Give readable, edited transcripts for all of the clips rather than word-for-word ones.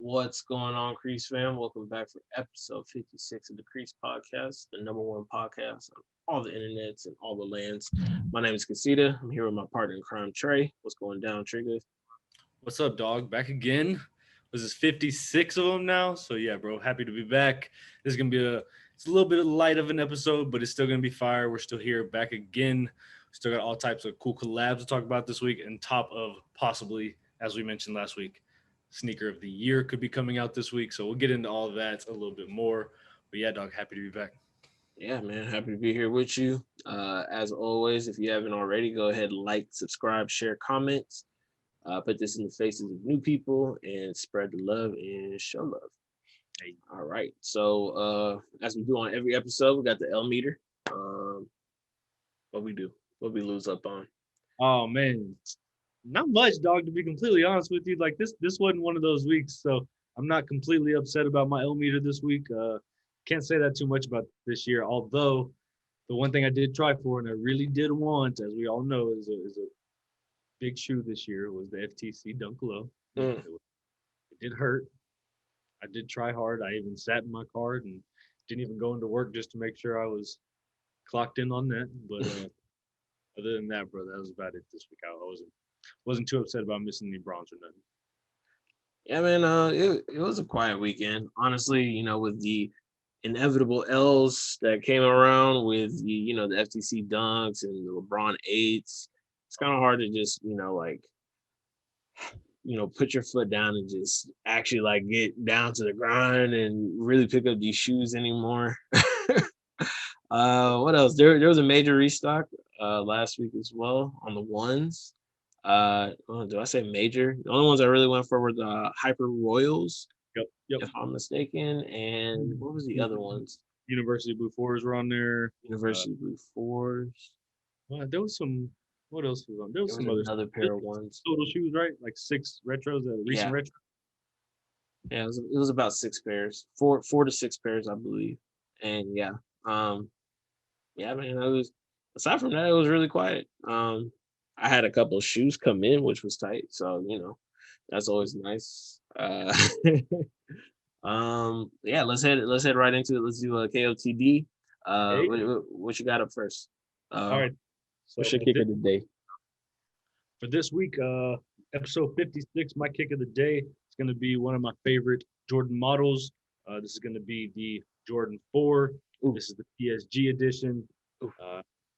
What's going on, Creased fam? Welcome back for episode 56 of the Creased podcast, the number one podcast on all the internets and all the lands. My name is Kasita. I'm here with my partner in crime, Trey. What's going down, Trigger? What's up, dog? Back again. Was this 56 of them now? So yeah, bro, happy to be back. This is gonna be it's a little bit light of an episode, but it's still gonna be fire. We're still here, back again. We still got all types of cool collabs to talk about this week, and top of possibly, as we mentioned last week, sneaker of the year could be coming out this week. So we'll get into all of that a little bit more. But yeah, dog, happy to be back. Yeah, man, happy to be here with you. As always, if you haven't already, go ahead, like, subscribe, share, comments. Put this in the faces of new people and spread the love and show love. Hey, all right. So as we do on every episode, we got the L meter. What we do, what we lose up on. Oh man, not much, dog. To be completely honest with you, like this wasn't one of those weeks, so I'm not completely upset about my L meter this week. Can't say that too much about this year. Although the one thing I did try for and I really did want, as we all know, is a big shoe this year was the FTC Dunk Low. It did hurt. I did try hard. I even sat in my car and didn't even go into work just to make sure I was clocked in on that. But other than that, bro, that was about it this week. I wasn't too upset about missing any bronze or nothing. Yeah, man. It was a quiet weekend, honestly. You know, with the inevitable L's that came around with the the FTC dunks and the LeBron eights. It's kind of hard to just put your foot down and just actually like get down to the grind and really pick up these shoes anymore. What else? There was a major restock last week as well on the ones. Do I say major? The only ones I really went for were the Hyper Royals, Yep. if I'm mistaken. And what was the other ones? University Blue Fours were on there. University Blue Fours. There was some. What else was on? There was some another pair of ones. Total shoes, right? Like 6 retros, recent retro. Yeah, it was about 6 pairs, four to 6 pairs, I believe. And yeah, man, it was. Aside from that, it was really quiet. I had a couple of shoes come in, which was tight, so that's always nice. Yeah, let's head right into it. Let's do a KOTD. What you got up first? All right. So what's your kick of the day? For this week, episode 56, my kick of the day is going to be one of my favorite Jordan models. This is going to be the Jordan 4. Ooh. This is the PSG edition.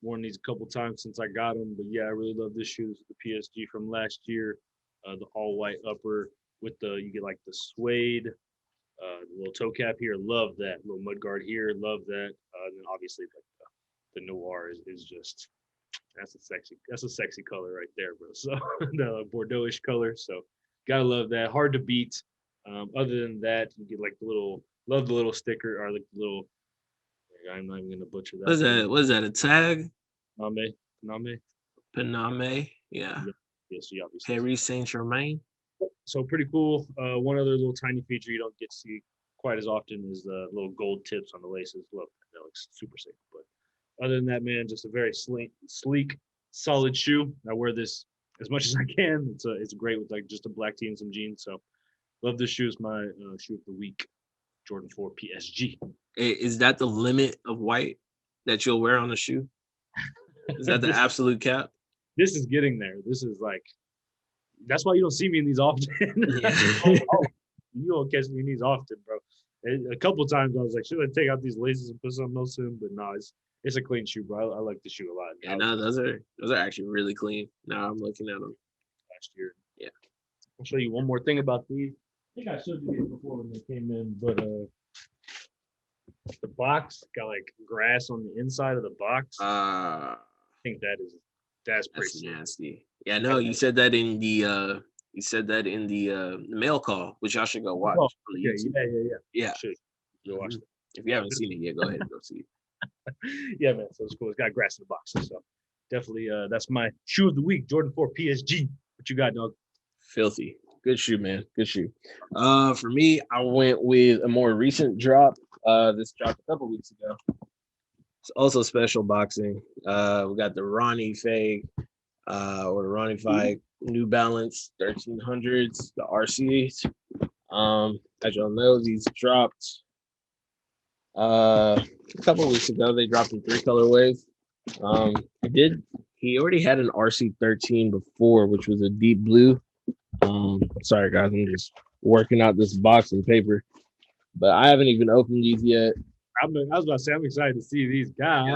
Worn these a couple times since I got them, but yeah, I really love this shoe. This is the PSG from last year. The all white upper with you get like the suede, the little toe cap here. Love that little mud guard here. Love that. And then obviously the noir is just. That's a sexy color right there, bro. So the Bordeaux-ish color. So gotta love that. Hard to beat. Other than that, you get like love the little sticker or like the little. I'm not even gonna butcher that. What is that? A tag? Paname. Yeah. Yes, yeah, obviously. Paris Saint-Germain. So pretty cool. One other little tiny feature you don't get to see quite as often is the little gold tips on the laces. Look, that looks super sick. But other than that, man, just a very sleek, solid shoe. I wear this as much as I can. It's great with like just a black tee and some jeans. So love this shoe. Is my shoe of the week. Jordan 4 PSG. Is that the limit of white that you'll wear on a shoe? Is that the absolute cap? This is getting there. This is like, that's why you don't see me in these often. Yeah. You don't catch me in these often, bro. A couple times I was like, should I take out these laces and put something else in? But no, it's a clean shoe, bro. I like the shoe a lot. Yeah, no, those are actually really clean. Now I'm looking at them. Last year. Yeah. I'll show you one more thing about these. I think I showed you these before when they came in, but the box got like grass on the inside of the box. I think that's pretty nasty. Yeah, no, you said that in the mail call, which y'all should go watch. Oh, yeah. Should go watch it. If you haven't seen it yet, go ahead and go see it. Yeah, man. So it's cool. It's got grass in the box. So definitely that's my shoe of the week, Jordan 4 PSG. What you got, dog? Filthy. Good shoe, man. Good shoe. For me, I went with a more recent drop. This dropped a couple weeks ago. It's also special boxing. We got the Ronnie Fag or the Ronnie Fag New Balance 1300s, the RCs. As y'all know, these dropped a couple weeks ago. They dropped in 3 colorways. He already had an RC13 before, which was a deep blue. Sorry guys, I'm just working out this box and paper, but I haven't even opened these yet. I was about to say, I'm excited to see these guys.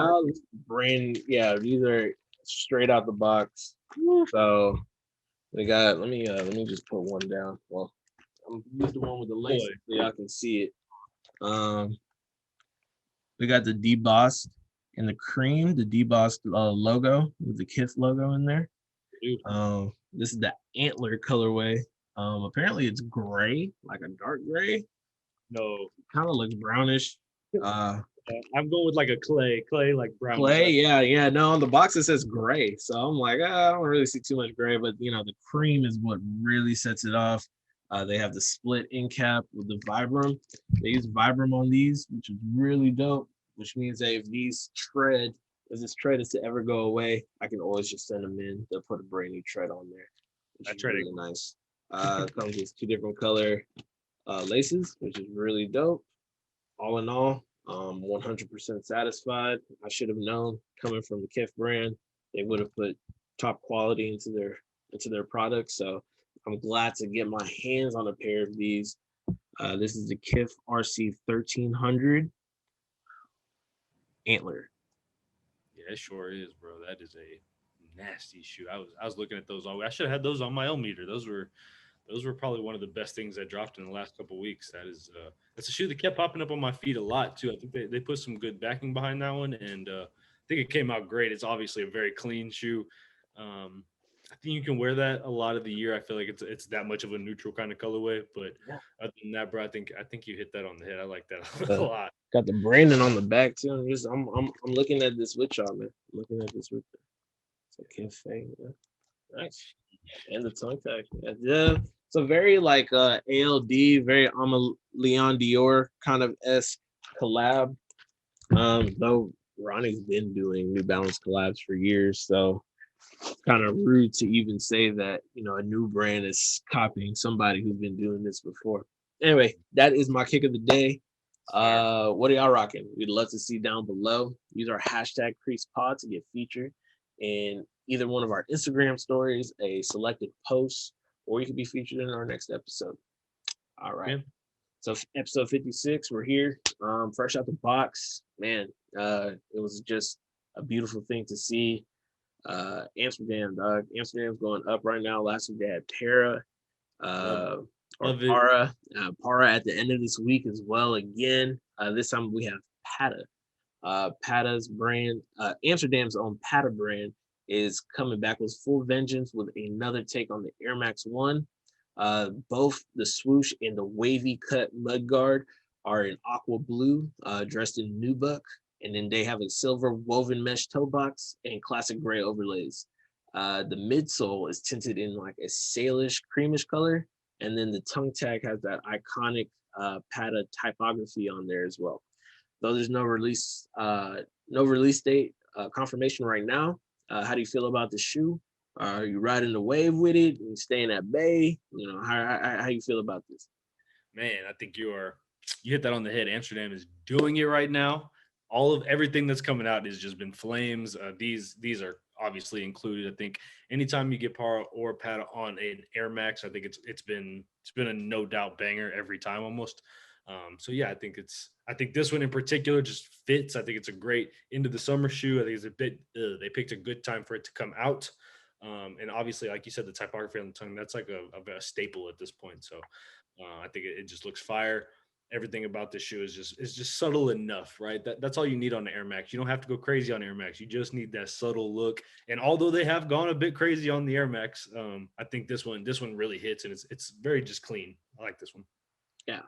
These are straight out the box. So we got. Let me just put one down. Well, I'm use the one with the lace so y'all can see it. We got the debossed and the cream, the debossed logo with the Kith logo in there. This is the antler colorway. Apparently it's gray, like a dark gray. No, kind of looks brownish. I'm going with like a clay like brown. Clay, yeah. No, on the box it says gray, so I'm like, I don't really see too much gray, but the cream is what really sets it off. They have the split end cap with the Vibram. They use Vibram on these, which is really dope. Which means that if this tread is to ever go away, I can always just send them in. They'll put a brand new tread on there. Which is really nice. Comes with 2 different color laces, which is really dope. All in all, 100% satisfied. I should have known, coming from the Kith brand, they would have put top quality into their products. So I'm glad to get my hands on a pair of these. This is the Kith RC 1300 antler. Yeah, it sure is, bro. That is a nasty shoe. I was looking at those all. I should have had those on my own meter. Those were probably one of the best things that dropped in the last couple of weeks. That's a shoe that kept popping up on my feed a lot too. I think they put some good backing behind that one, and I think it came out great. It's obviously a very clean shoe. I think you can wear that a lot of the year. I feel like it's that much of a neutral kind of colorway. But other than that, bro, I think you hit that on the head. I like that a lot. Got the branding on the back too. I'm looking at this with y'all, man. I'm looking at this with you. It's a Kith thing. Yeah. Nice. And the tongue tag. Yeah. It's a very like ALD, very Leon Dior kind of esque collab. Though Ronnie's been doing New Balance collabs for years, so it's kind of rude to even say that a new brand is copying somebody who's been doing this before. Anyway, that is my kick of the day. What are y'all rocking? We'd love to see down below. Use our hashtag CreasedPod to get featured in either one of our Instagram stories, a selected post, or you could be featured in our next episode. All right. So episode 56, we're here. Fresh out the box. Man, it was just a beautiful thing to see. Amsterdam, dog. Amsterdam's going up right now. Last week they had Para. Para at the end of this week as well again. This time we have Pata. Pata's brand, Amsterdam's own Pata brand, is coming back with full vengeance with another take on the Air Max 1. Both the swoosh and the wavy cut mudguard are in aqua blue, dressed in nubuck, and then they have a silver woven mesh toe box and classic gray overlays. The midsole is tinted in like a salish creamish color, and then the tongue tag has that iconic Pata typography on there as well. Though there's no release date confirmation right now. How do you feel about the shoe? Are you riding the wave with it and staying at bay? How you feel about this? Man, I think you hit that on the head. Amsterdam is doing it right now. Everything that's coming out has just been flames. These are obviously included. I think anytime you get Para or Pata on an Air Max, I think it's been a no doubt banger every time almost. So yeah, I think this one in particular just fits. I think it's a great into the summer shoe. I think it's a bit, they picked a good time for it to come out. And obviously, like you said, the typography on the tongue, that's like a staple at this point. So I think it just looks fire. Everything about this shoe is just subtle enough, right? That's all you need on the Air Max. You don't have to go crazy on Air Max. You just need that subtle look. And although they have gone a bit crazy on the Air Max, I think this one really hits, and it's very just clean. I like this one. Yeah.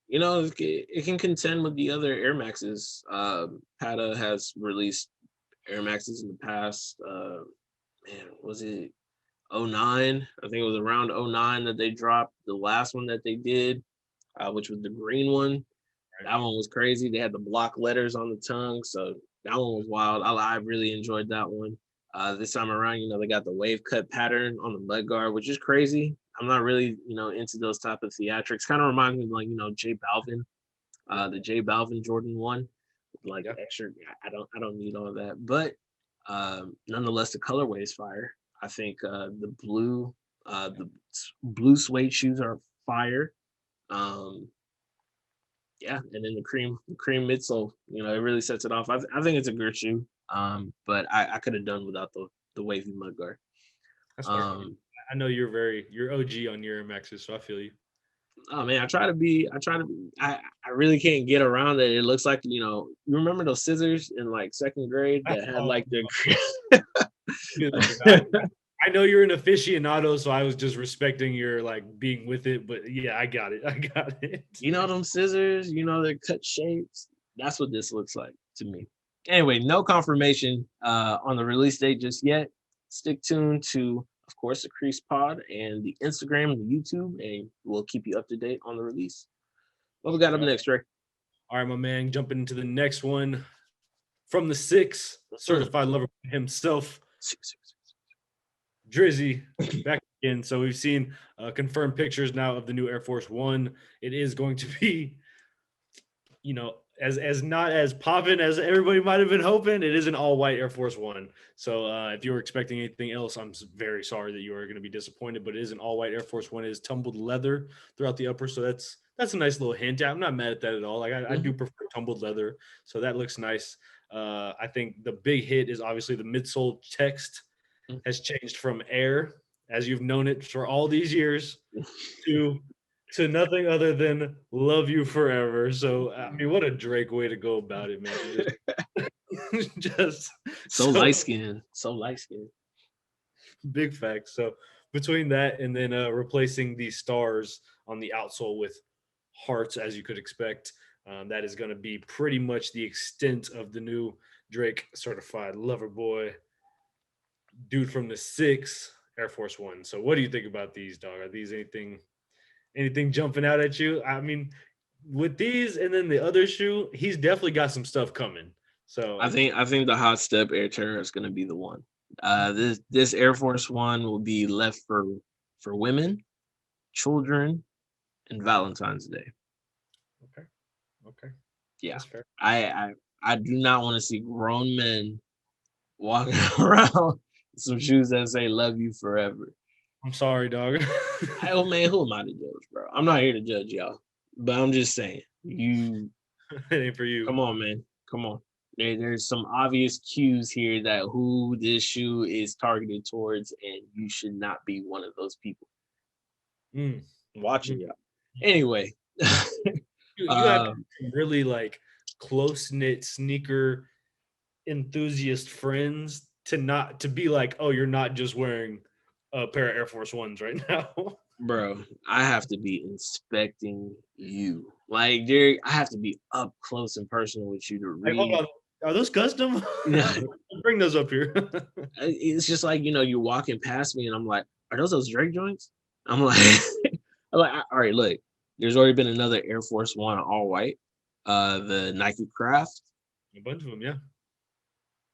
It can contend with the other Air Maxes. Pata has released Air Maxes in the past. Was it 09? I think it was around 09 that they dropped the last one that they did, which was the green one. That one was crazy. They had the block letters on the tongue, so that one was wild. I really enjoyed that one. This time around, they got the wave cut pattern on the mudguard, which is crazy. not really, into those type of theatrics. Kind of reminds me of like, J Balvin, the J Balvin Jordan 1, like Yeah. extra. I don't need all that, but nonetheless, the colorway is fire. I think the blue suede shoes are fire. Um, yeah, and then the cream midsole, it really sets it off. I think it's a good shoe. But I could have done without the wavy mudguard. That's fair. Um, I know you're OG on your Maxes, so I feel you. oh man, I really can't get around it. It looks like, you remember those scissors in like second grade that had Oh, like the I know you're an aficionado, so I was just respecting your like being with it. But yeah, I got it. I got it. them scissors, they're cut shapes. That's what this looks like to me. Anyway, no confirmation on the release date just yet. Stick tuned to, of course, the Creased Pod and the Instagram and the YouTube, and we'll keep you up to date on the release. What we got up next, Ray? All right, my man. Jumping into the next one from the 6 certified lover himself, Drizzy, back again. So we've seen confirmed pictures now of the new Air Force One. It is going to be, as not as popping as everybody might have been hoping. It is an all white Air Force One. So if you were expecting anything else, I'm very sorry that you are going to be disappointed. But it is an all white Air Force One. It is tumbled leather throughout the upper, so that's a nice little hint. I'm not mad at that at all. Like I do prefer tumbled leather, so that looks nice. I think the big hit is obviously the midsole text has changed from air, as you've known it for all these years, to nothing other than love you forever. So I mean, what a Drake way to go about it, man. Just so light skinned. So light skinned. Big facts. So between that and then replacing the stars on the outsole with hearts, as you could expect, that is going to be pretty much the extent of the new Drake certified lover boy dude from the 6 Air Force One. So what do you think about these, dog? Are these anything jumping out at you? I mean, with these and then the other shoe, he's definitely got some stuff coming. So I think the hot step Air Terror is going to be the one. This Air Force One will be left for women, children, and Valentine's Day. Okay. Yeah. That's fair. I do not want to see grown men walking around some shoes that say "Love you forever." I'm sorry, dog. Oh man, who am I to judge, bro? I'm not here to judge y'all, but I'm just saying, it ain't for you. come on, man, come on. There's some obvious cues here that who this shoe is targeted towards, and you should not be one of those people. Watching y'all. Anyway, you have really like close knit sneaker enthusiast friends to be like, oh, you're not just wearing a pair of Air Force Ones right now. Bro, I have to be inspecting you. Like, I have to be up close and personal with you to read. Like, hold on. Are those custom? Yeah. Bring those up here. It's just like, you're walking past me and I'm like, are those Drake joints? I'm like, all right, look, there's already been another Air Force One all white, the Nike Craft. A bunch of them, yeah.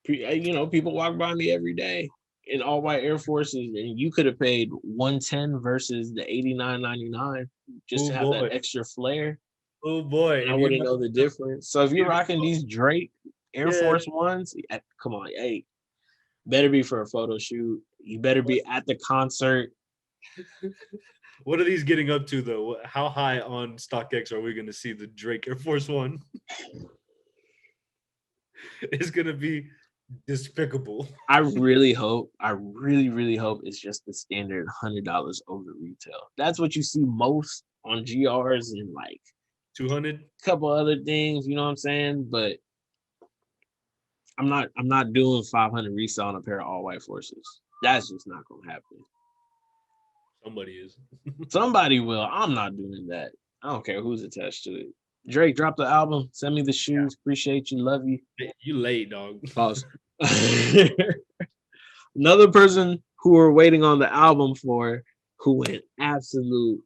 People walk by me every day in all white Air Forces, and you could have paid $110 versus the $89.99 just to have that extra flair. Oh boy, and I wouldn't know the difference. So if you're rocking these Drake Air Force Ones, come on, hey, better be for a photo shoot. You better be at the concert. What are these getting up to, though? How high on StockX are we going to see the Drake Air Force One? It's going to be despicable. I really hope it's just the standard $100 over retail. That's what you see most on GRs and like 200. A couple other things, you know what I'm saying? But I'm not doing 500 resale on a pair of all white Forces. That's just not gonna happen. Somebody is. Somebody will. I'm not doing that. I don't care who's attached to it. Drake, drop the album. Send me the shoes. Appreciate you. Love you. You late, dog. Pause. Another person who we're waiting on the album for, who went absolute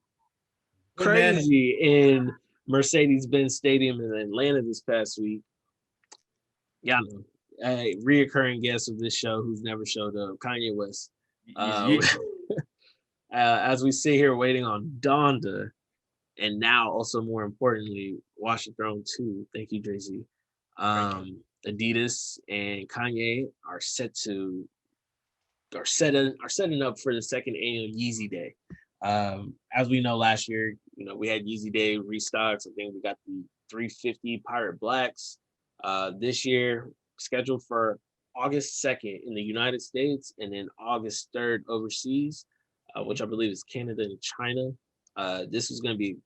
crazy in Mercedes-Benz Stadium in Atlanta this past week. Y'all know, a reoccurring guest of this show who's never showed up, Kanye West. As we sit here waiting on Donda, and now also more importantly, Watch the Throne 2. Thank you, Jay-Z. Adidas and Kanye are setting up for the second annual Yeezy Day. As we know, last year, we had Yeezy Day restocks. I think we got the 350 Pirate Blacks. This year, scheduled for August 2nd in the United States, and then August 3rd overseas, which I believe is Canada and China. This is going to be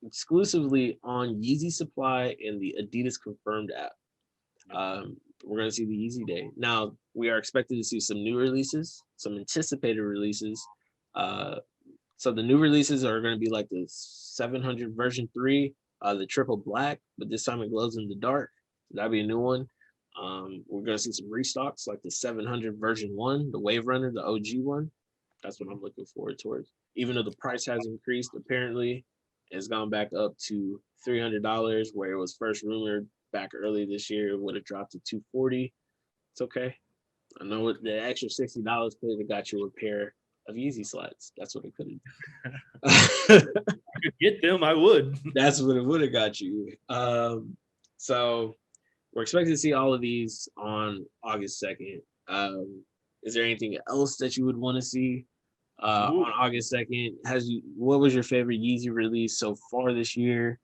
exclusively on Yeezy Supply and the Adidas Confirmed app. We're going to see the Yeezy Day. Now, we are expected to see some new releases, some anticipated releases. So the new releases are going to be like the 700 version 3, the triple black, but this time it glows in the dark. That'll be a new one. We're going to see some restocks like the 700 version 1, the Wave Runner, the OG one. That's what I'm looking forward towards. Even though the price has increased, apparently it's gone back up to $300, where it was first rumored back early this year it would have dropped to $240. It's okay. I know the extra $60 could have got you a pair of Yeezy slides. That's what it could have. I could get them, I would. That's what it would have got you. So we're expecting to see all of these on August 2nd. Is there anything else that you would want to see on August 2nd? What was your favorite Yeezy release so far this year?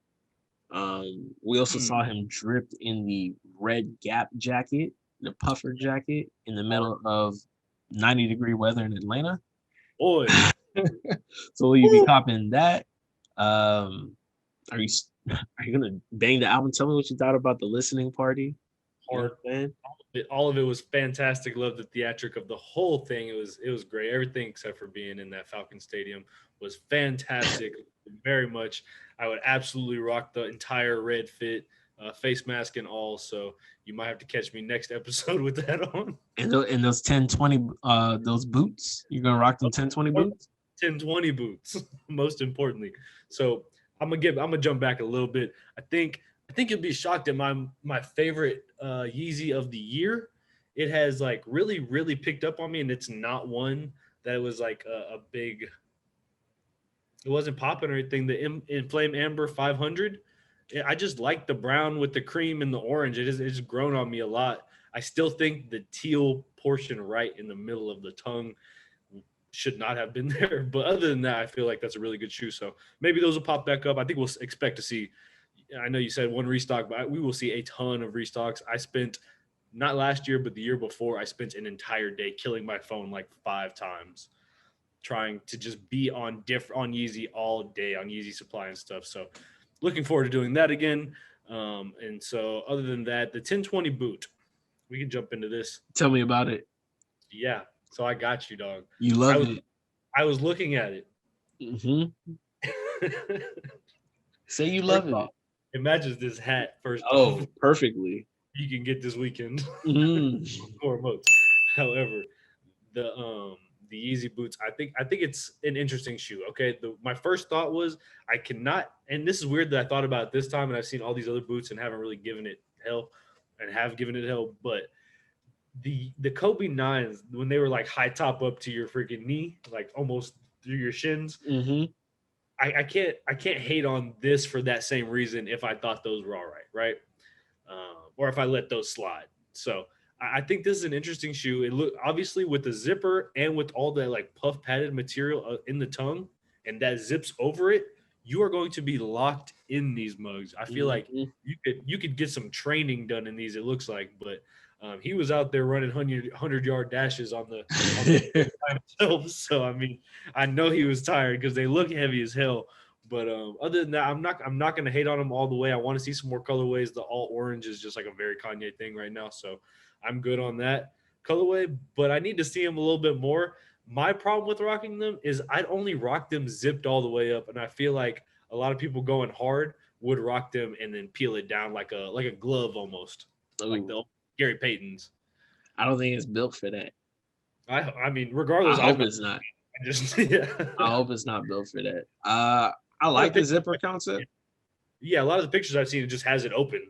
We also saw him dripped in the red Gap jacket, the puffer jacket, in the middle of 90-degree weather in Atlanta. Boy. So will you be copping that? Are you gonna bang the album? Tell me what you thought about the listening party. Hard, man. All of it was fantastic. Love the theatric of the whole thing. It was great. Everything except for being in that Falcon Stadium was fantastic. Very much. I would absolutely rock the entire red fit, face mask and all. So you might have to catch me next episode with that on. And those 1020 those boots. You're gonna rock them 1020 boots? 1020 boots, most importantly. So I'm gonna jump back a little bit. I think you'll be shocked at my favorite Yeezy of the year. It has like really, really picked up on me, and it's not one that was like a big. It wasn't popping or anything. The Inflame Amber 500. I just like the brown with the cream and the orange. It's grown on me a lot. I still think the teal portion right in the middle of the tongue should not have been there. But other than that, I feel like that's a really good shoe. So maybe those will pop back up. I think we'll expect to see. I know you said one restock, but we will see a ton of restocks. I spent, not last year, but the year before, I spent an entire day killing my phone like 5 times, trying to just be on Yeezy all day, on Yeezy Supply and stuff. So looking forward to doing that again. And so other than that, the 1020 boot, we can jump into this. Tell me about it. Yeah. So I got you, dog. You love it. I was looking at it. Mm-hmm. Say you love it. It matches this hat first. Oh, perfectly. You can get this weekend. Mm-hmm. Or most. However, the Yeezy boots, I think it's an interesting shoe. Okay. My first thought was I cannot, and this is weird that I thought about it this time, and I've seen all these other boots and haven't really given it hell, but the Kobe 9s, when they were like high top up to your freaking knee, like almost through your shins, I can't hate on this for that same reason if I thought those were all right? Or if I let those slide. So I think this is an interesting shoe. It look obviously with the zipper and with all that like puff padded material in the tongue, and that zips over it, you are going to be locked in these mugs. I feel like you could get some training done in these. It looks like, but he was out there running 100-yard dashes on the by himself. So I mean, I know he was tired because they look heavy as hell. But other than that, I'm not going to hate on him all the way. I want to see some more colorways. The all orange is just like a very Kanye thing right now, so I'm good on that colorway. But I need to see him a little bit more. My problem with rocking them is I'd only rock them zipped all the way up, and I feel like a lot of people going hard would rock them and then peel it down like a glove almost, like the Gary Payton's. I don't think it's built for that. I mean, regardless, I hope it's not. I hope it's not built for that. I like the zipper concept. Yeah, a lot of the pictures I've seen, it just has it open.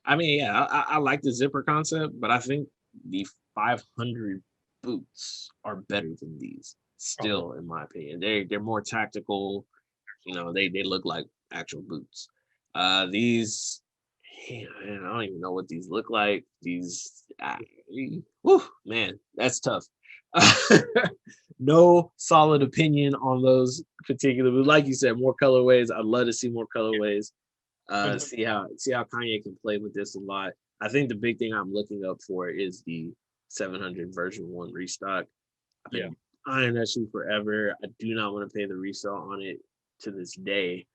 I mean, yeah, I like the zipper concept, but I think the 500 boots are better than these. Still, in my opinion, they're more tactical. You know, they look like actual boots. These, man, I don't even know what these look like. These, whew, man, that's tough. No solid opinion on those particular, but like you said, more colorways. I'd love to see more colorways. See how Kanye can play with this a lot. I think the big thing I'm looking up for is the 700 version 1 restock. I've been eyeing that shoe forever. I do not want to pay the resale on it to this day.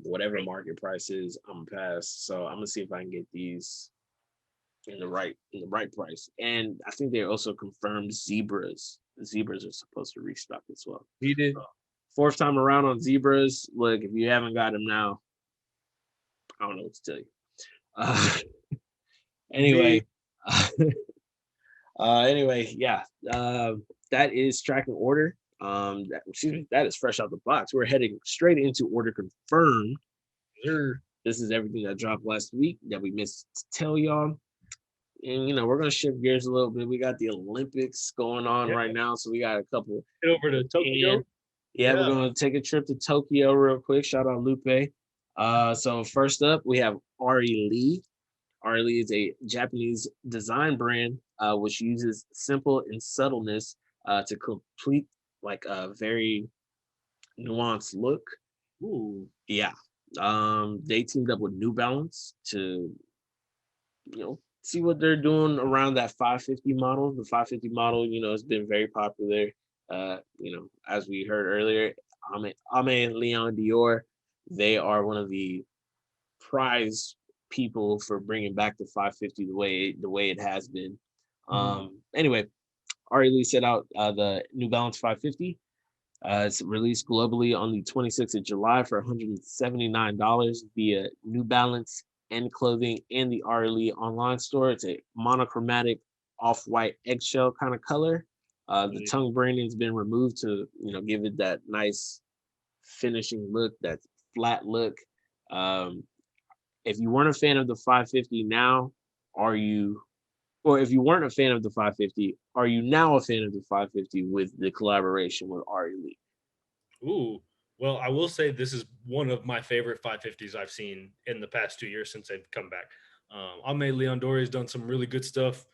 Whatever market price is, I'm gonna pass. So I'm gonna see if I can get these in the right price. And I think they also confirmed zebras. The zebras are supposed to restock as well. He did. Fourth time around on zebras. Look, if you haven't got them now, I don't know what to tell you. Anyway, anyway, yeah. That is tracking order. That is fresh out the box. We're heading straight into order confirmed. This is everything that dropped last week that we missed to tell y'all. And we're gonna shift gears a little bit. We got the Olympics going on right now, so we got a couple. Get over to Tokyo. Yeah, we're gonna take a trip to Tokyo real quick. Shout out Lupe. So first up, we have AURALEE. AURALEE is a Japanese design brand which uses simple and subtleness to complete like a very nuanced look. Ooh. Yeah. They teamed up with New Balance to, see what they're doing around that 550 model. The 550 model, has been very popular. As we heard earlier, Ame Leon Dior, they are one of the prize people for bringing back the 550 the way it has been. Anyway, AURALEE set out the New Balance 550. It's released globally on the 26th of July for $179 via New Balance and Clothing and the AURALEE online store. It's a monochromatic off-white eggshell kind of color. The tongue branding has been removed to give it that nice finishing look, that flat look. If you weren't a fan of the 550 now, or if you weren't a fan of the 550, are you now a fan of the 550 with the collaboration with AURALEE? Ooh, well, I will say this is one of my favorite 550s I've seen in the past 2 years since they've come back. Ame Leon Dior has done some really good stuff.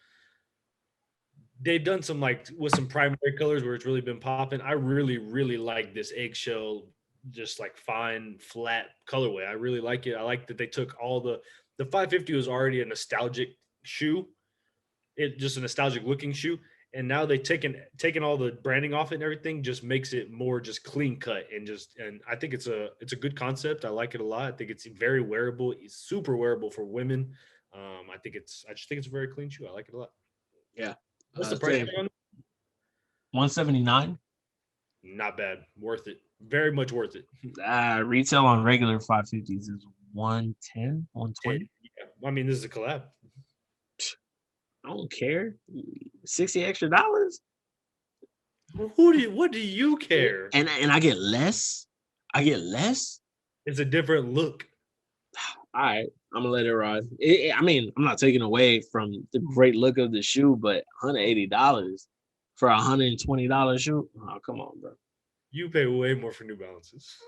They've done some with some primary colors where it's really been popping. I really, really like this eggshell, just like fine, flat colorway. I really like it. I like that they took all the 550 was already a nostalgic shoe. It just a nostalgic looking shoe. And now they've taken all the branding off it and everything, just makes it more just clean cut and I think it's a good concept. I like it a lot. I think it's very wearable. It's super wearable for women. I just think it's a very clean shoe. I like it a lot. Yeah. What's the price on it? 179. Not bad. Worth it. Very much worth it. Retail on regular 550s is 110, 120. Yeah. I mean, this is a collab. I don't care. $60 extra dollars. What do you care? And I get less. It's a different look. All right, I'm gonna let it ride. I mean, I'm not taking away from the great look of the shoe, but $180 for a $120 shoe. Oh, come on, bro. You pay way more for New Balances.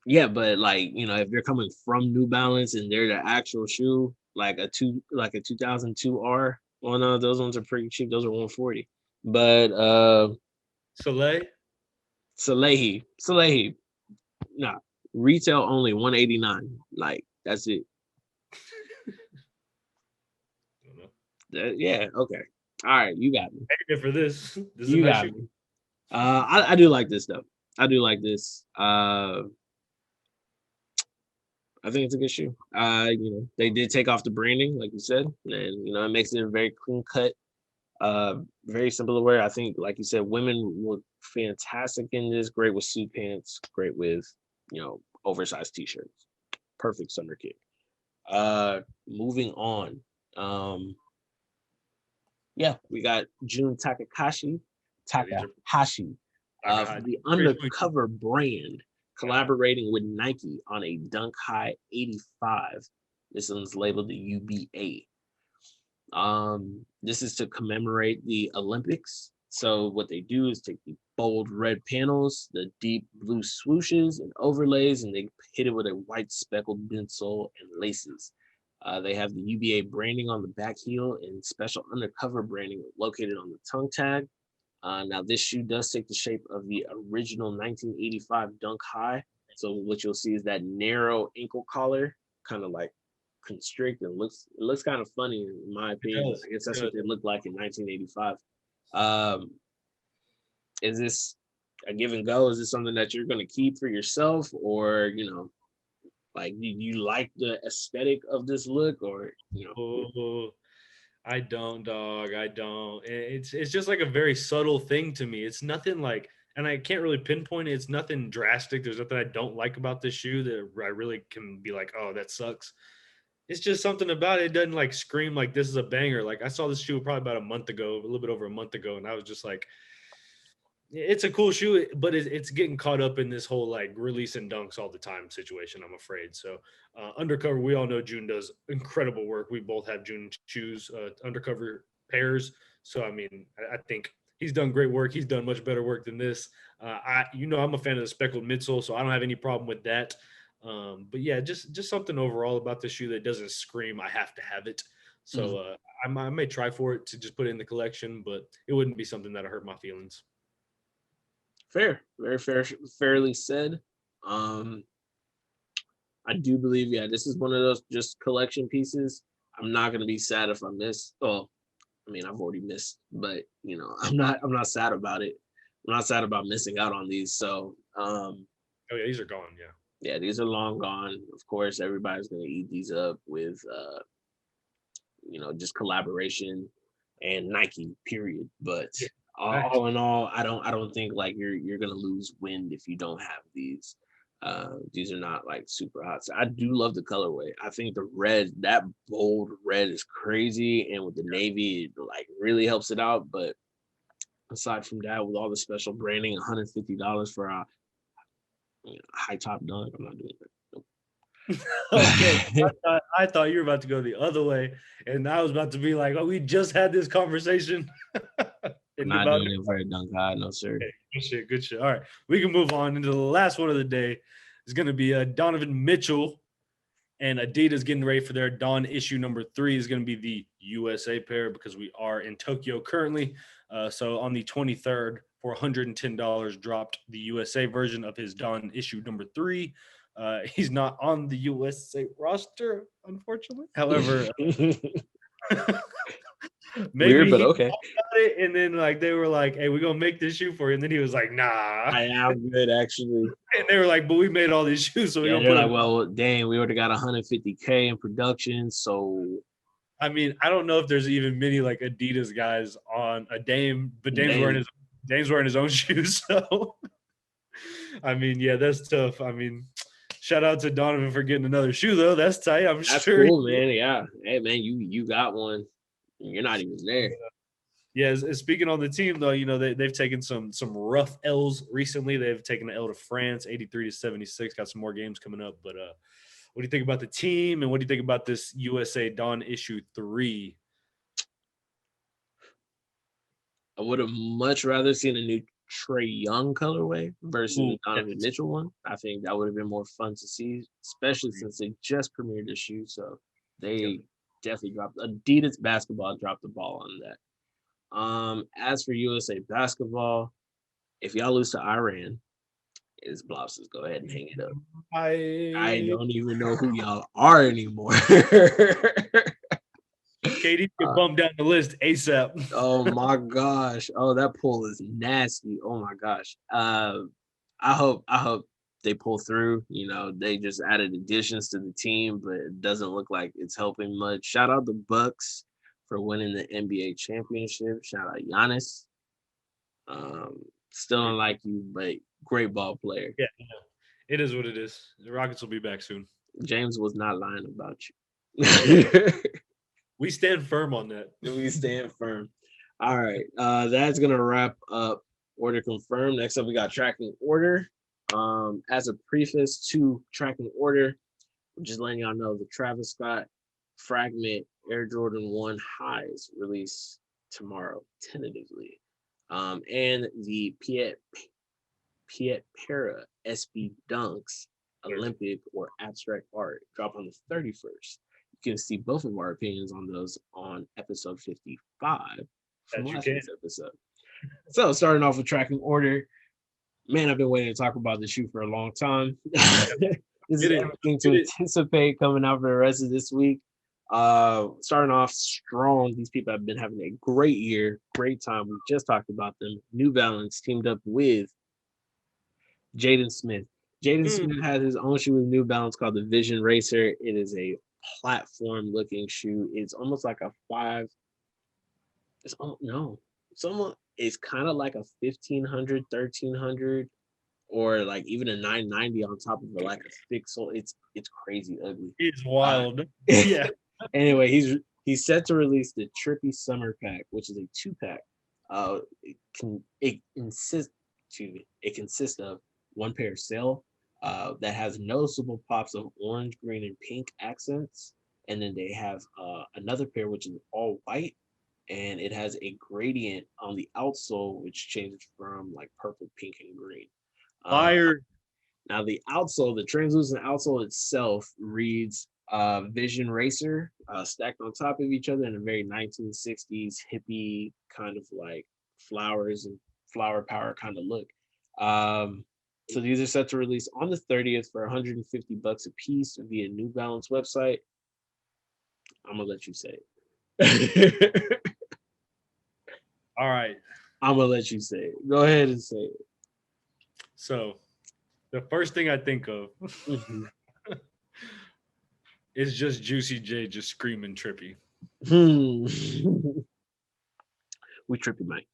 Yeah, but if you're coming from New Balance and they're the actual shoe, like a 2002 R, well, no, those ones are pretty cheap. Those are 140. But Soleil, nah, retail only 189. Like that's it. Yeah, okay. All right, you got me. Paying it for this. This is You a nice got shoe. me. I do like this though. I do like this. I think it's a good shoe. They did take off the branding, like you said, and it makes it a very clean cut. Very simple to wear. I think, like you said, women look fantastic in this. Great with suit pants. Great with oversized t-shirts. Perfect summer kit. Moving on. We got Jun Takahashi of the Undercover brand, collaborating with Nike on a Dunk High 85. This one's labeled the UBA. This is to commemorate the Olympics. So what they do is take the bold red panels, the deep blue swooshes and overlays, and they hit it with a white speckled midsole and laces. They have the UBA branding on the back heel and special undercover branding located on the tongue tag. Now, this shoe does take the shape of the original 1985 Dunk High. So what you'll see is that narrow ankle collar, kind of like constrict, and it looks kind of funny in my opinion. does. I guess that's It what they looked like in 1985. Um, is this a give and go? Is this something that you're going to keep for yourself, or like do you like the aesthetic of this look, or Oh, I don't, dog. I don't. It's just like a very subtle thing to me. It's nothing like, and I can't really pinpoint it. It's nothing drastic. There's nothing I don't like about this shoe that I really can be like, oh, that sucks. It's just something about it. It doesn't like scream like this is a banger. Like I saw this shoe probably about a month ago, a little bit over a month ago, and I was just like, it's a cool shoe, but it's getting caught up in this whole like release and dunks all the time situation, I'm afraid. So, undercover, we all know June does incredible work. We both have June shoes, undercover pairs. So, I mean, I think he's done great work. He's done much better work than this. I'm a fan of the speckled midsole, so I don't have any problem with that. But yeah, just something overall about the shoe that doesn't scream, I have to have it. So, I may try for it to just put it in the collection, but it wouldn't be something that hurt my feelings. fair, very fair, fairly said. Um, I do believe, yeah, this is one of those just collection pieces. I'm not gonna be sad if I miss. Well, I mean, I've already missed, but I'm not sad about it. I'm not sad about missing out on these. So, Oh yeah, these are gone. Yeah. yeah, these are long gone. Of course, everybody's gonna eat these up with, just collaboration and Nike. Period. But Yeah. all in all, I don't think like you're gonna lose wind if you don't have these. These are not like super hot. So I do love the colorway. I think the red, that bold red is crazy, and with the navy, it like really helps it out. But aside from that, with all the special branding, $150 for a high top dunk, I'm not doing that. Nope. Okay. I thought you were about to go the other way, and I was about to be like, "Oh, we just had this conversation." I'm and not about doing it for a dunk high, no sir. okay, good shit, good shit. All right, we can move on into the last one of the day. It's going to be Donovan Mitchell and Adidas getting ready for their Dawn issue number 3 is going to be the USA pair because we are in Tokyo currently. So on the 23rd, for $110, dropped the USA version of his Dawn issue number 3. He's not on the USA roster, unfortunately. However, Weird, maybe but he okay. got it, and then like they were like, "Hey, we're gonna make this shoe for you," and then he was like, "Nah," I am good actually. and they were like, "But we made all these shoes, so we're Yeah, gonna they're put like, them." well, dang, we already got 150K in production, so I mean, I don't know if there's even many like Adidas guys on a Dame, but dang. Dame's wearing his own shoes. So I mean, yeah, that's tough. I mean, shout out to Donovan for getting another shoe though. That's tight. I'm That's sure. cool, man. Yeah. Hey man, you got one. You're not even there. Yeah, speaking on the team though, they've taken some rough L's recently. They've taken an L to France, 83-76. Got some more games coming up. But what do you think about the team, and what do you think about this USA Dawn issue 3? I would have much rather seen a new Trey Young colorway versus Ooh, the Donovan yes. Mitchell one. I think that would have been more fun to see, especially since they just premiered the shoe. So Yep. they definitely dropped Adidas basketball dropped the ball on that. As for USA basketball, if y'all lose to Iran, it's Blobsters. Go ahead and hang it up. I I don't even know who y'all are anymore. KD get bumped down the list ASAP. Oh my gosh. Oh, that pull is nasty. Oh my gosh. I hope they pull through. They just added additions to the team, but it doesn't look like it's helping much. Shout out the Bucks for winning the NBA championship. Shout out Giannis. Still don't like you, but great ball player. Yeah, it is what it is. The Rockets will be back soon. James was not lying about you. We stand firm on that. We stand firm. All right. That's gonna wrap up order confirmed. Next up, we got tracking order. As a preface to tracking order, I'm just letting y'all know the Travis Scott Fragment Air Jordan 1 highs release tomorrow, tentatively. And the Piet Para SB Dunks Olympic or abstract art drop on the 31st. You can see both of our opinions on those on episode 55 from last week's episode. So starting off with tracking order, man, I've been waiting to talk about this shoe for a long time. This is everything to anticipate coming out for the rest of this week. Starting off strong, these people have been having a great year, great time. We just talked about them. New Balance teamed up with Jaden Smith. Jaden Smith has his own shoe with New Balance called the Vision Racer. It is a platform looking shoe. It's almost like a it's kind of like a 1500, 1300, or like even a 990 on top of it, like a thick sole. It's crazy ugly. It's wild. Yeah. Anyway, he's set to release the Trippy Summer Pack, which is a 2-pack. It consists of one pair of sail that has noticeable pops of orange, green, and pink accents, and then they have another pair which is all white, and it has a gradient on the outsole which changes from like purple, pink, and green. Fire. Now the outsole, the translucent outsole itself reads Vision Racer stacked on top of each other in a very 1960s hippie kind of like flowers and flower power kind of look. So these are set to release on the 30th for $150 a piece via New Balance website. I'm gonna let you say it. All right. I'm gonna let you say it. Go ahead and say it. So the first thing I think of is just Juicy J just screaming Trippy. We Trippy, Mike.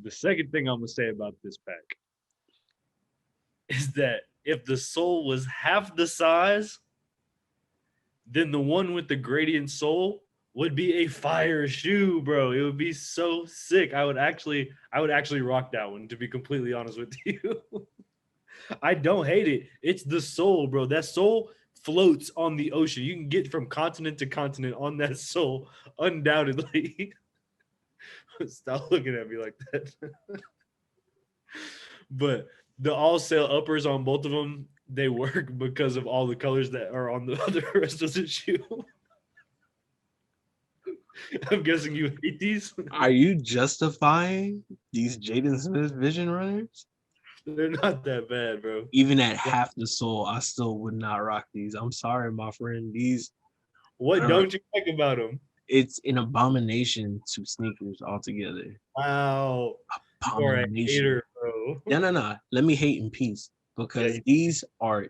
The second thing I'm gonna say about this pack is that if the sole was half the size, then the one with the gradient sole would be a fire shoe, bro. It would be so sick. I would actually rock that one, to be completely honest with you. I don't hate it. It's the sole, bro. That sole floats on the ocean. You can get from continent to continent on that sole, undoubtedly. Stop looking at me like that. But the all sail uppers on both of them, they work because of all the colors that are on the other rest of the shoe. I'm guessing you hate these. Are you justifying these Jaden Smith Vision Runners? They're not that bad, bro. Even at half the sole, I still would not rock these. I'm sorry, my friend. These. What don't you like about them? It's an abomination to sneakers altogether. Wow. You're a hater, bro. No. Let me hate in peace, because these are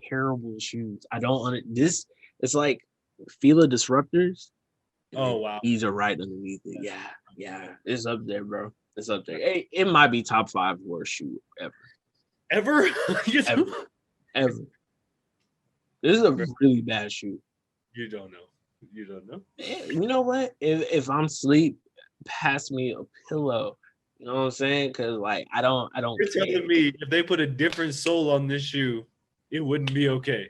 terrible shoes. I don't want it. This, it's like Fila Disruptors. Oh, wow. These are right underneath it. Yeah. It's up there, bro. It's up there. Hey, it might be top 5 worst shoe ever. Ever? Ever. This is a really bad shoe. You don't know. You know what? If I'm asleep, pass me a pillow. You know what I'm saying? Because like I don't. You're telling me if they put a different sole on this shoe, it wouldn't be okay.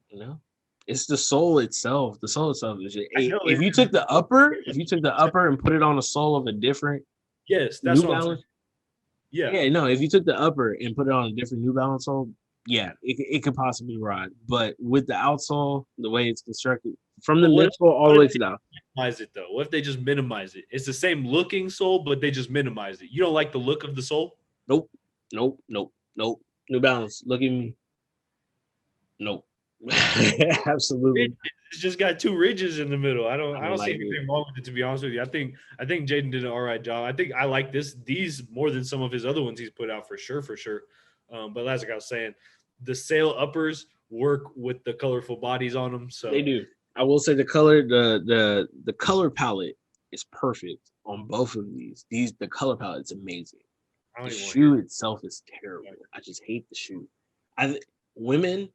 You know, it's the sole itself. The sole itself is just, if you took the upper and put it on the sole of a different that's New what Balance, if you took the upper and put it on a different New Balance sole, it could possibly ride. But with the outsole, the way it's constructed, from the midsole all the way to the minimize it though. What if they just minimize it? It's the same looking sole, but they just minimize it. You don't like the look of the sole? Nope. New Balance, look at me. Nope. Absolutely. It's just got 2 ridges in the middle. I don't see anything wrong with it, to be honest with you. I think Jaden did an all right job. I think I like these more than some of his other ones he's put out for sure. But as like I was saying, the sail uppers work with the colorful bodies on them. So they do. I will say the color, the color palette is perfect on both of these. The color palette is amazing. The shoe itself is terrible. I just hate the shoe. Women,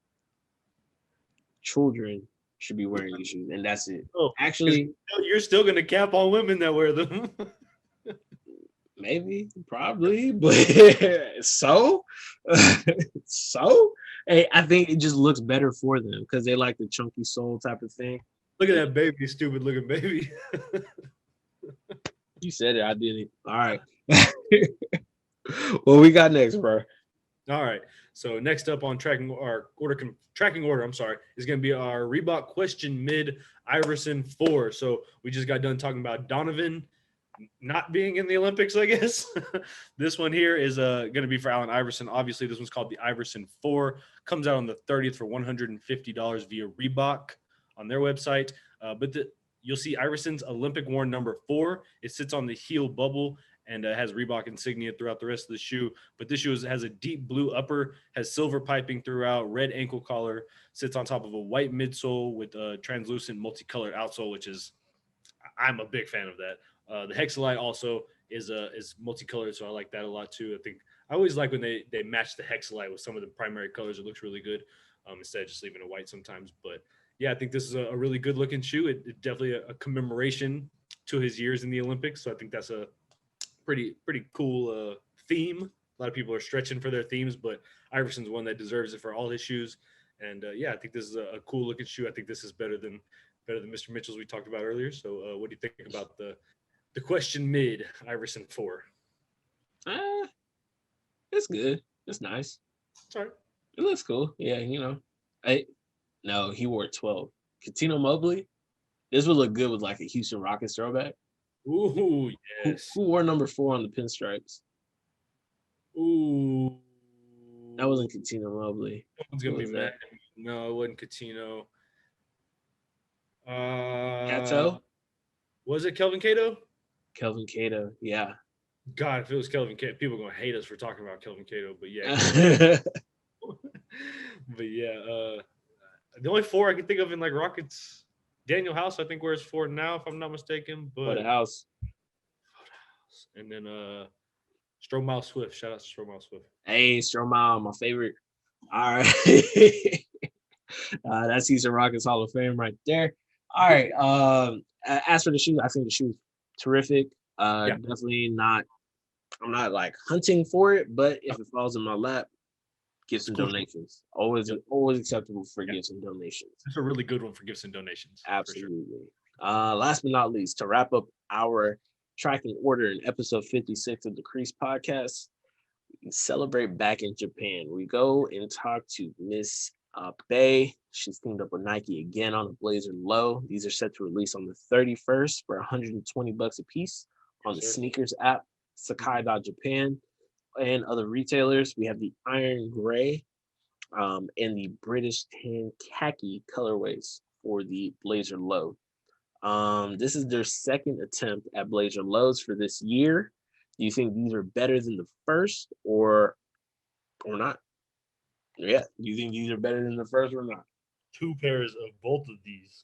children should be wearing these shoes, and that's it. Oh, actually, you're still gonna cap on women that wear them. Maybe, probably, but so. Hey, I think it just looks better for them because they like the chunky sole type of thing. Look at that baby, stupid looking baby. You said it. I did it. All right. What we got next, bro? All right. So next up on tracking order, I'm sorry, is going to be our Reebok Question Mid Iverson 4. So we just got done talking about Donovan not being in the Olympics, I guess. This one here is going to be for Allen Iverson. Obviously, this one's called the Iverson 4. Comes out on the 30th for $150 via Reebok on their website. But you'll see Iverson's Olympic worn number 4. It sits on the heel bubble and has Reebok insignia throughout the rest of the shoe. But this shoe has a deep blue upper, has silver piping throughout, red ankle collar, sits on top of a white midsole with a translucent multicolored outsole, which is, I'm a big fan of that. The Hexalite also is multicolored, so I like that a lot too. I always like when they match the Hexalite with some of the primary colors. It looks really good instead of just leaving it white sometimes. But yeah, I think this is a really good looking shoe. It definitely a commemoration to his years in the Olympics. So I think that's a pretty cool theme. A lot of people are stretching for their themes, but Iverson's one that deserves it for all his shoes. And yeah, I think this is a cool looking shoe. I think this is better than Mr. Mitchell's we talked about earlier. So what do you think about the Question Mid Iverson 4? It's good. It's nice. Sorry. It looks cool. Yeah, no, he wore 12. Katino Mobley. This would look good with like a Houston Rockets throwback. Ooh, yes. Who wore number 4 on the pinstripes? Ooh. That wasn't Katino Mobley. Someone's gonna be mad. No, it wasn't Katino. Cato? Was it Kelvin Cato? Kelvin Cato, yeah. God, if it was Kelvin Cato, people are gonna hate us for talking about Kelvin Cato. But yeah, but yeah, the only 4 I can think of in like Rockets, Daniel House, I think wears 4 now, if I'm not mistaken. But for the house. And then Stromile Swift. Shout out to Stromile Swift. Hey, Stromile, my favorite. All right. That's Houston Rockets Hall of Fame right there. All right. As for the shoes, I think the shoe's terrific. Definitely not. I'm not like hunting for it, but if it falls in my lap, give some donations. Always acceptable for gifts and donations. That's a really good one for gifts and donations. Absolutely. Sure. Last but not least, to wrap up our tracking order in episode 56 of the Creased podcast, we celebrate back in Japan. We go and talk to Miss Abe. She's teamed up with Nike again on a Blazer Low. These are set to release on the 31st for $120 a piece on the sneakers app, sacai.japan, and other retailers. We have the iron gray and the British tan khaki colorways for the Blazer Low. This is their second attempt at Blazer Lows for this year. Do you think these are better than the first or not? Yeah, do you think these are better than the first or not? 2 pairs of both of these.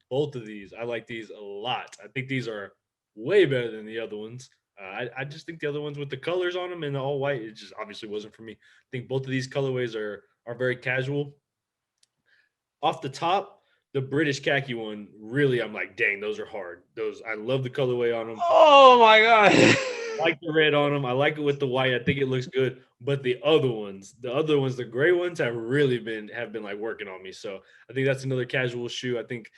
Both of these. I like these a lot. I think these are way better than the other ones. I just think the other ones with the colors on them and the all white, it just obviously wasn't for me. I think both of these colorways are very casual. Off the top, the British khaki one, really, I'm like, dang, those are hard. I love the colorway on them. Oh my God. I like the red on them. I like it with the white. I think it looks good. But the other ones, the gray ones have really been like working on me. So I think that's another casual shoe. I think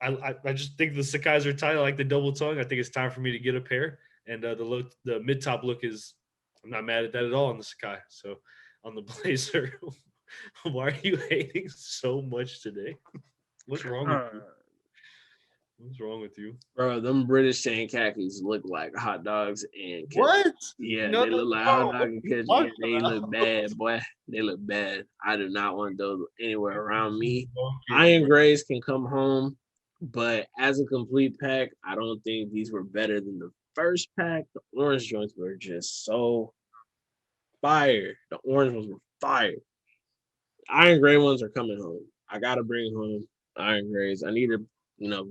I just think the sacais are tight. I like the double tongue. I think it's time for me to get a pair. And the mid top look is, I'm not mad at that at all on the sacai. So on the Blazer, why are you hating so much today? What's wrong with you? What's wrong with you, bro? Them British tan khakis look like hot dogs and ketchup. What? Yeah, they look like hot dogs and ketchup. Yeah, they look bad, boy. They look bad. I do not want those anywhere around me. Iron grays can come home, but as a complete pack, I don't think these were better than the first pack. The orange joints were just so fire. The orange ones were fire. Iron gray ones are coming home. I gotta bring home iron grays. I need to,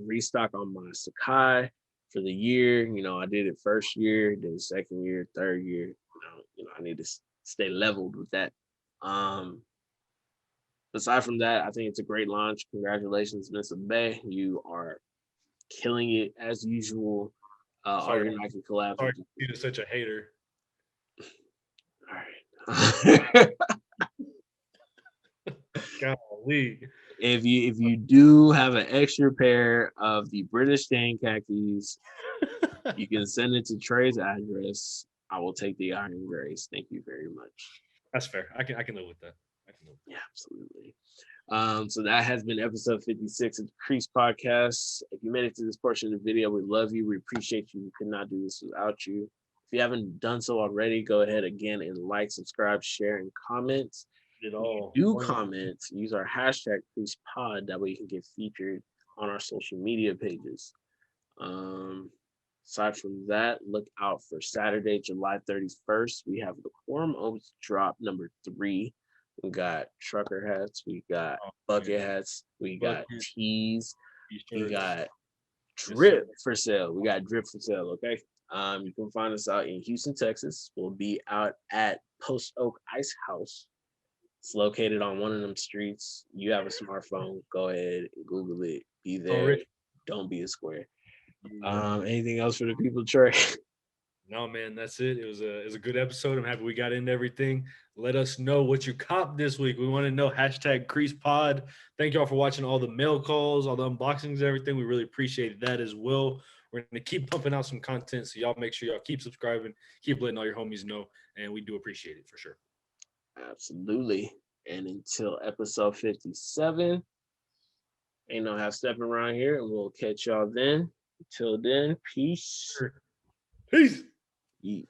restock on my sacai for the year. I did it first year, then second year, third year. I need to stay leveled with that. Aside from that, I think it's a great launch. Congratulations, Miss Abe. You are killing it as usual. All your Nike collabs. Sorry, you're such a hater. All right. Golly. If you do have an extra pair of the British tan khakis, You can send it to Trey's address. I will take the iron grace. Thank you very much. That's fair. I can live with that. I can live with Yeah, absolutely. So that has been episode 56 of the Creased podcast. If you made it to this portion of the video, we love you. We appreciate you. We could not do this without you. If you haven't done so already, go ahead again and like, subscribe, share, and comment. it all. Do comment, use our hashtag CreasedPod. That way you can get featured on our social media pages. Aside from that, look out for Saturday, July 31st. We have the Quorum Oats drop number 3. We got trucker hats, we got bucket hats, we got tees, we got drip for sale. We got drip for sale, okay? You can find us out in Houston, Texas. We'll be out at Post Oak Ice House. It's located on one of them streets. You have a smartphone, go ahead and Google it. Be there. Don't be a square. Anything else for the people, Trey? No, man, that's it. It was a good episode. I'm happy we got into everything. Let us know what you copped this week. We want to know hashtag CreasedPod. Thank y'all for watching all the mail calls, all the unboxings, everything. We really appreciated that as well. We're going to keep pumping out some content, so y'all make sure y'all keep subscribing, keep letting all your homies know, and we do appreciate it for sure. Absolutely. And until episode 57, ain't no half stepping around here, and we'll catch y'all then. Until then, peace. Peace. Yeah.